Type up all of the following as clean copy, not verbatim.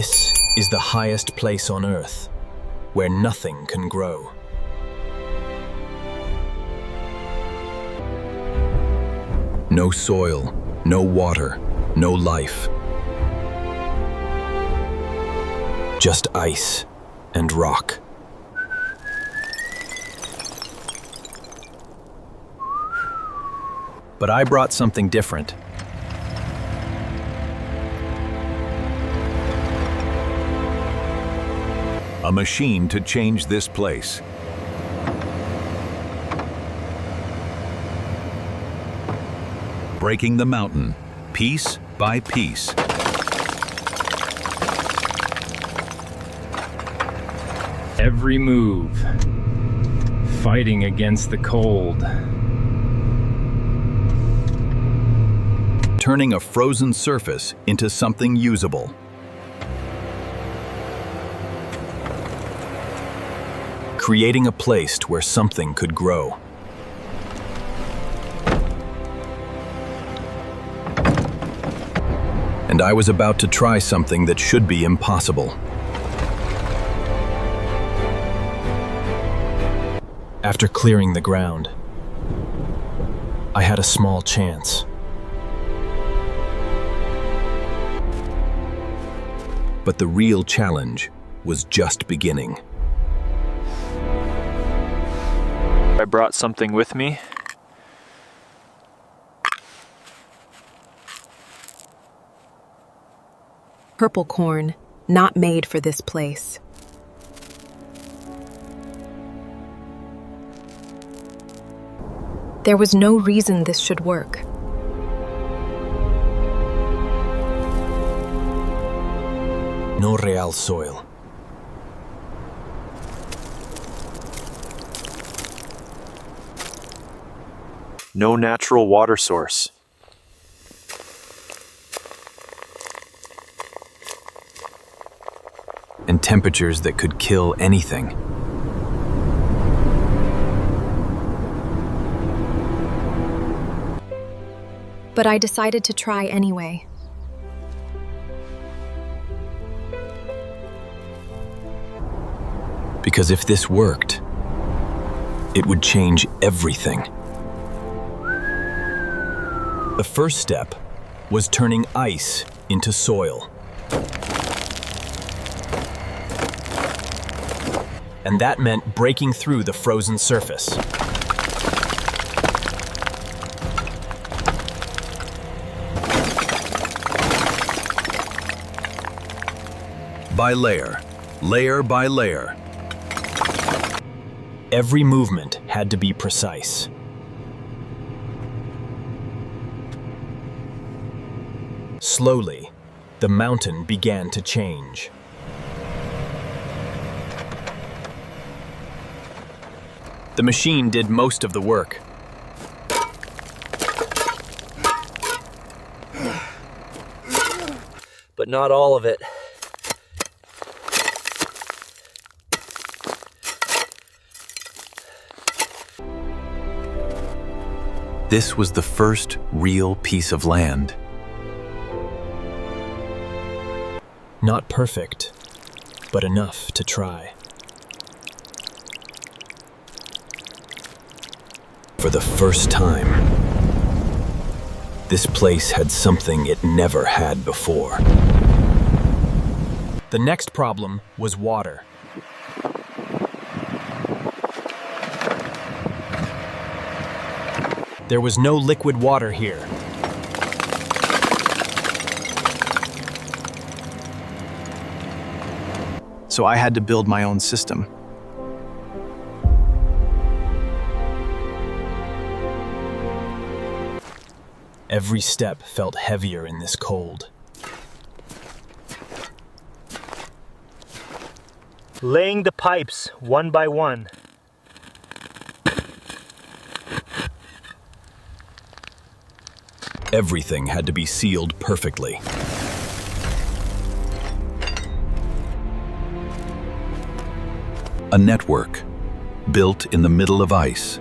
This is the highest place on Earth, where nothing can grow. No soil, no water, no life. Just ice and rock. But I brought something different. A machine to change this place. Breaking the mountain, piece by piece. Every move, fighting against the cold. Turning a frozen surface into something usable. Creating a place where something could grow. And I was about to try something that should be impossible. After clearing the ground, I had a small chance. But the real challenge was just beginning. I brought something with me. Purple corn, not made for this place. There was no reason this should work. No real soil. No natural water source. And temperatures that could kill anything. But I decided to try anyway. Because if this worked, it would change everything. The first step was turning ice into soil. And that meant breaking through the frozen surface. By layer, layer by layer. Every movement had to be precise. Slowly, the mountain began to change. The machine did most of the work. But not all of it. This was the first real piece of land. Not perfect, but enough to try. For the first time, this place had something it never had before. The next problem was water. There was no liquid water here. So I had to build my own system. Every step felt heavier in this cold. Laying the pipes one by one. Everything had to be sealed perfectly. A network built in the middle of ice.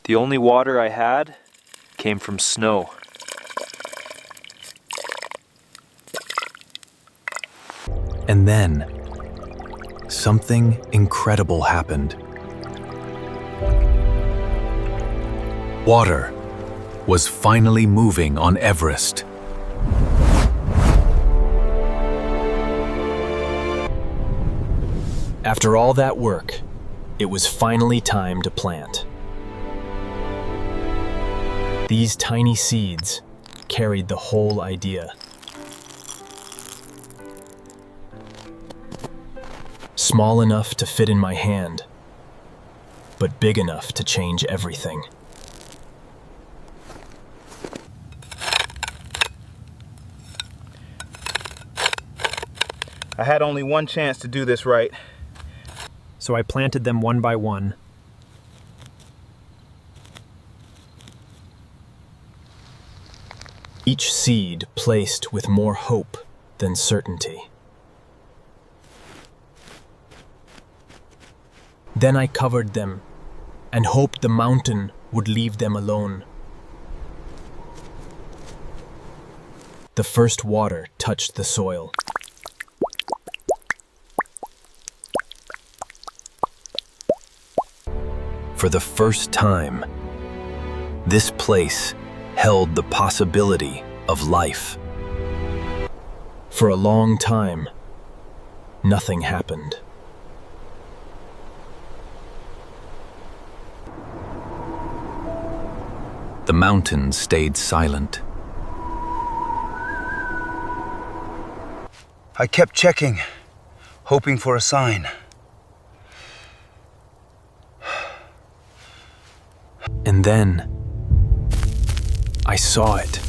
The only water I had came from snow. And then, something incredible happened. Water was finally moving on Everest. After all that work, it was finally time to plant. These tiny seeds carried the whole idea. Small enough to fit in my hand, but big enough to change everything. I had only one chance to do this right. So I planted them one by one. Each seed placed with more hope than certainty. Then I covered them and hoped the mountain would leave them alone. The first water touched the soil. For the first time, this place held the possibility of life. For a long time, nothing happened. The mountains stayed silent. I kept checking, hoping for a sign. And then, I saw it.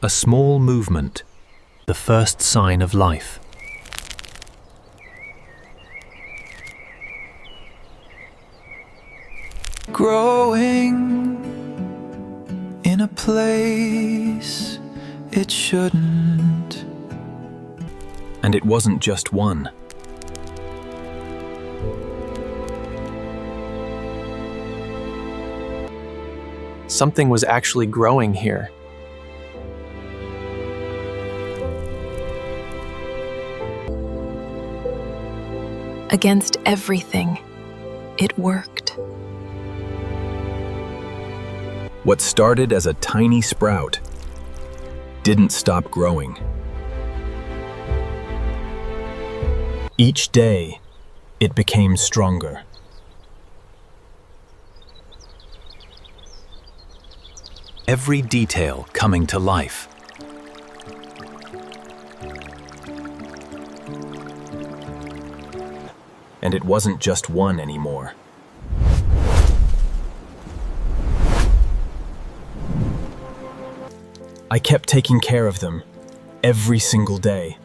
A small movement, the first sign of life. Growing in a place it shouldn't. And it wasn't just one. Something was actually growing here. Against everything, it worked. What started as a tiny sprout didn't stop growing. Each day, it became stronger. Every detail coming to life. And it wasn't just one anymore. I kept taking care of them every single day.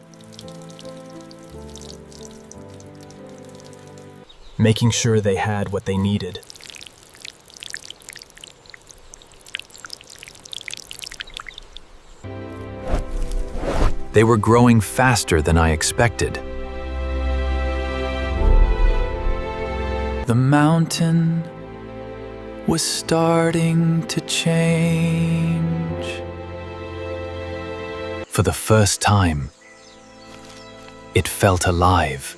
Making sure they had what they needed. They were growing faster than I expected. The mountain was starting to change. For the first time, it felt alive.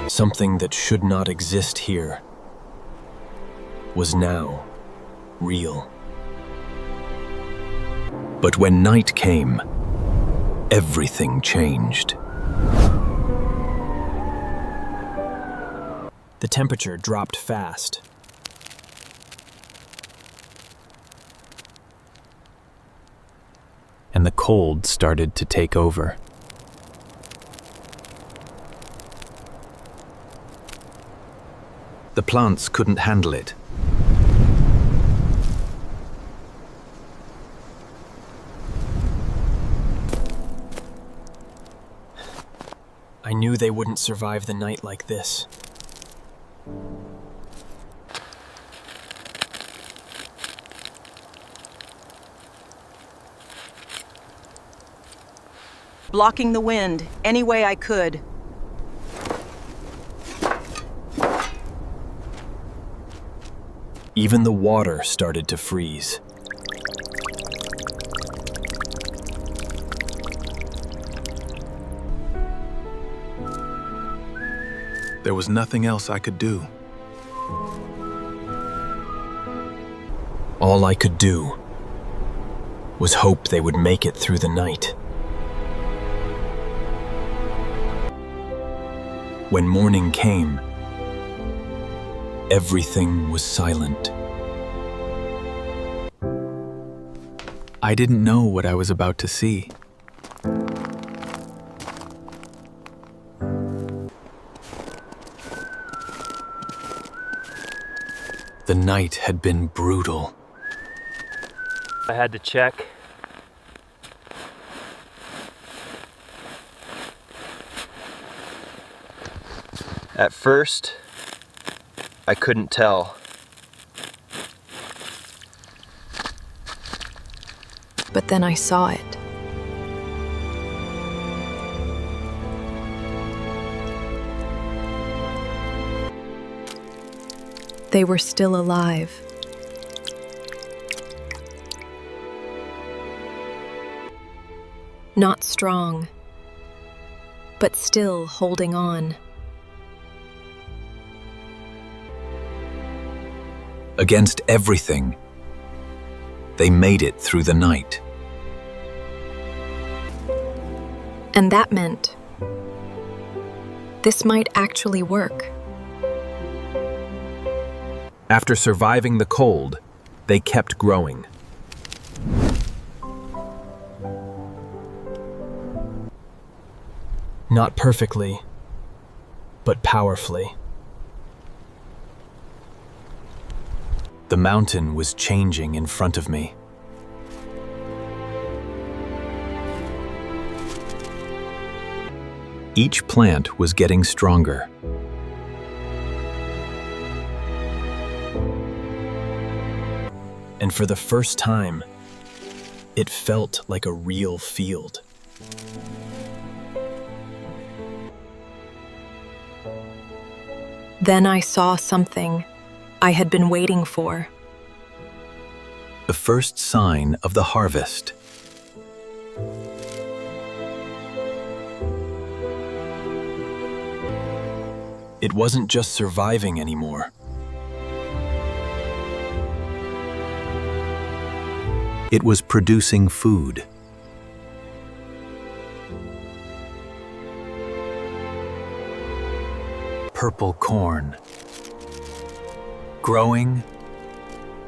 Something that should not exist here was now real. But when night came, everything changed. The temperature dropped fast. And the cold started to take over. The plants couldn't handle it. I knew they wouldn't survive the night like this. Blocking the wind any way I could. Even the water started to freeze. There was nothing else I could do. All I could do was hope they would make it through the night. When morning came, everything was silent. I didn't know what I was about to see. The night had been brutal. I had to check. At first, I couldn't tell. But then I saw it. They were still alive. Not strong, but still holding on. Against everything, they made it through the night. And that meant this might actually work. After surviving the cold, they kept growing. Not perfectly, but powerfully. The mountain was changing in front of me. Each plant was getting stronger. And for the first time, it felt like a real field. Then I saw something I had been waiting for. The first sign of the harvest. It wasn't just surviving anymore. It was producing food. Purple corn, growing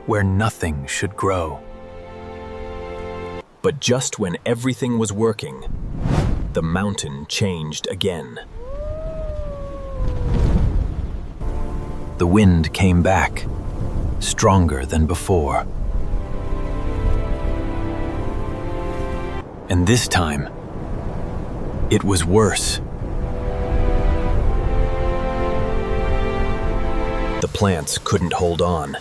where nothing should grow. But just when everything was working, the mountain changed again. The wind came back, stronger than before. And this time, it was worse. The plants couldn't hold on.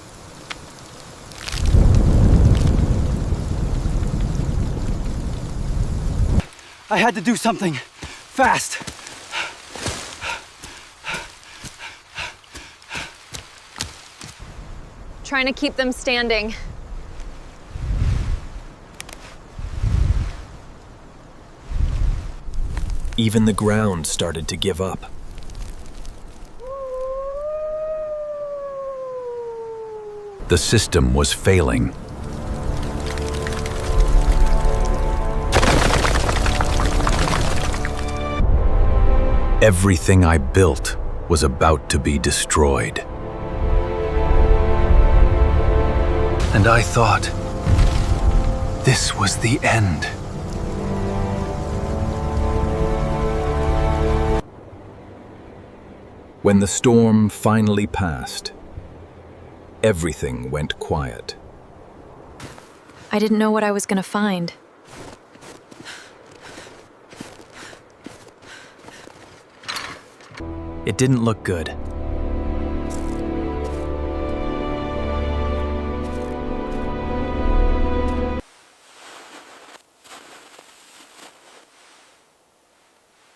I had to do something fast. Trying to keep them standing. Even the ground started to give up. The system was failing. Everything I built was about to be destroyed. And I thought, this was the end. When the storm finally passed, everything went quiet. I didn't know what I was gonna find. It didn't look good.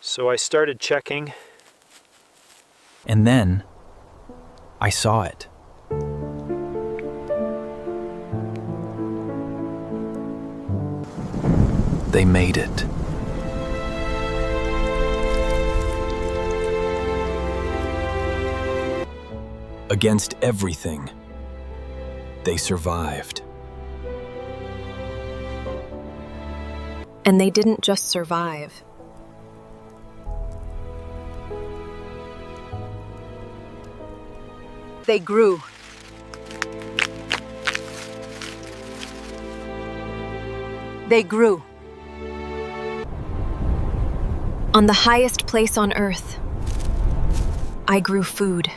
So I started checking. And then I saw it. they made it. Against everything, they survived. And they didn't just survive. They grew. They grew. On the highest place on Earth, I grew food.